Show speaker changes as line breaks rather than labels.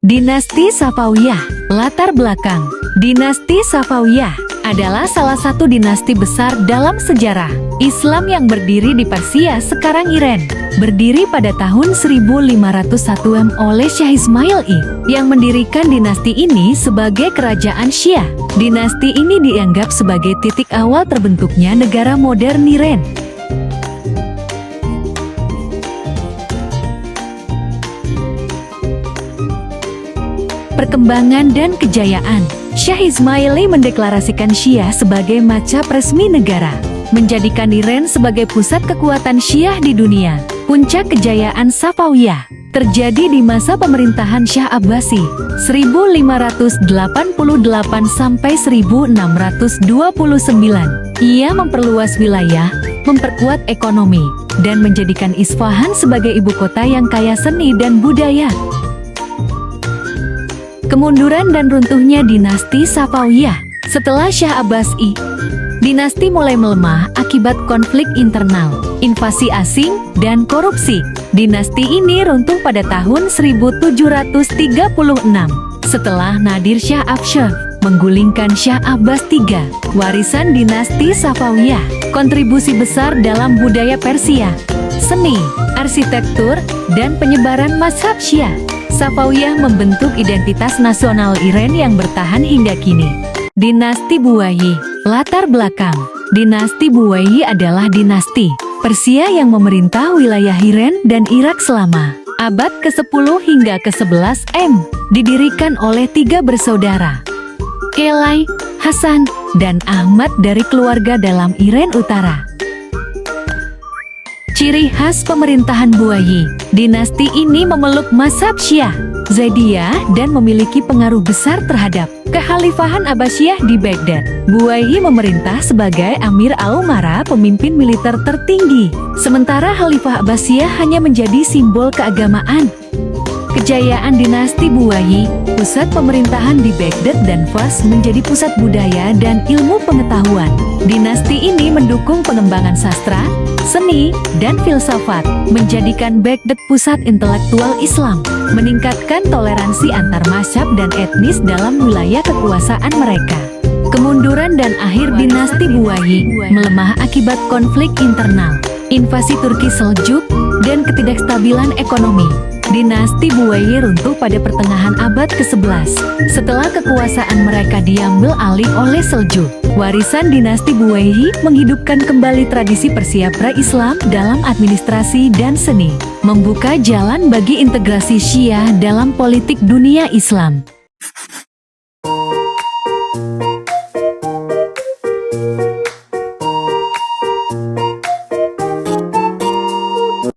Dinasti Safawiyah. Latar belakang. Dinasti Safawiyah adalah salah satu dinasti besar dalam sejarah Islam yang berdiri di Persia, sekarang Iran. Berdiri pada tahun 1501 oleh Shah Ismail I, yang mendirikan dinasti ini sebagai kerajaan Syiah. Dinasti ini dianggap sebagai titik awal terbentuknya negara modern Iran. Perkembangan dan kejayaan. Shah Ismail I mendeklarasikan Syiah sebagai mazhab resmi negara, menjadikan Iran sebagai pusat kekuatan Syiah di dunia. Puncak kejayaan Safawiyah terjadi di masa pemerintahan Shah Abbasi 1588 sampai 1629. Ia memperluas wilayah, memperkuat ekonomi, dan menjadikan Isfahan sebagai ibu kota yang kaya seni dan budaya. Kemunduran dan runtuhnya dinasti Safawiyah. Setelah Shah Abbasi, dinasti mulai melemah akibat konflik internal, invasi asing, dan korupsi. Dinasti ini runtuh pada tahun 1736 setelah Nadir Shah Afshar menggulingkan Shah Abbas III. Warisan dinasti Safawiyah, kontribusi besar dalam budaya Persia, seni, arsitektur, dan penyebaran mazhab Syiah. Safawiyah membentuk identitas nasional Iran yang bertahan hingga kini. Dinasti Buwayhi. Latar belakang. Dinasti Buwayhi adalah dinasti Persia yang memerintah wilayah Iran dan Irak selama abad ke-10 hingga ke-11 M. Didirikan oleh 3 bersaudara, Kelai, Hasan, dan Ahmad dari keluarga dalam Iran Utara. Ciri khas pemerintahan Buwayhi. Dinasti ini memeluk mazhab Syiah, Zaidiyah, dan memiliki pengaruh besar terhadap Kekhalifahan Abbasiyah di Baghdad. Buwayhi memerintah sebagai Amir al-Umara, pemimpin militer tertinggi, sementara Khalifah Abbasiyah hanya menjadi simbol keagamaan. Kejayaan dinasti Buwayhi. Pusat pemerintahan di Baghdad dan Fars menjadi pusat budaya dan ilmu pengetahuan. Dinasti ini mendukung pengembangan sastra, seni, dan filsafat, menjadikan Baghdad pusat intelektual Islam, meningkatkan toleransi antar mazhab dan etnis dalam wilayah kekuasaan mereka. Kemunduran dan akhir dinasti Buwayhi melemah akibat konflik internal, invasi Turki Seljuk, dan ketidakstabilan ekonomi. Dinasti Buwayhi runtuh pada pertengahan abad ke-11 setelah kekuasaan mereka diambil alih oleh Seljuk. Warisan dinasti Buwayhi menghidupkan kembali tradisi Persia pra-Islam dalam administrasi dan seni, membuka jalan bagi integrasi Syiah dalam politik dunia Islam.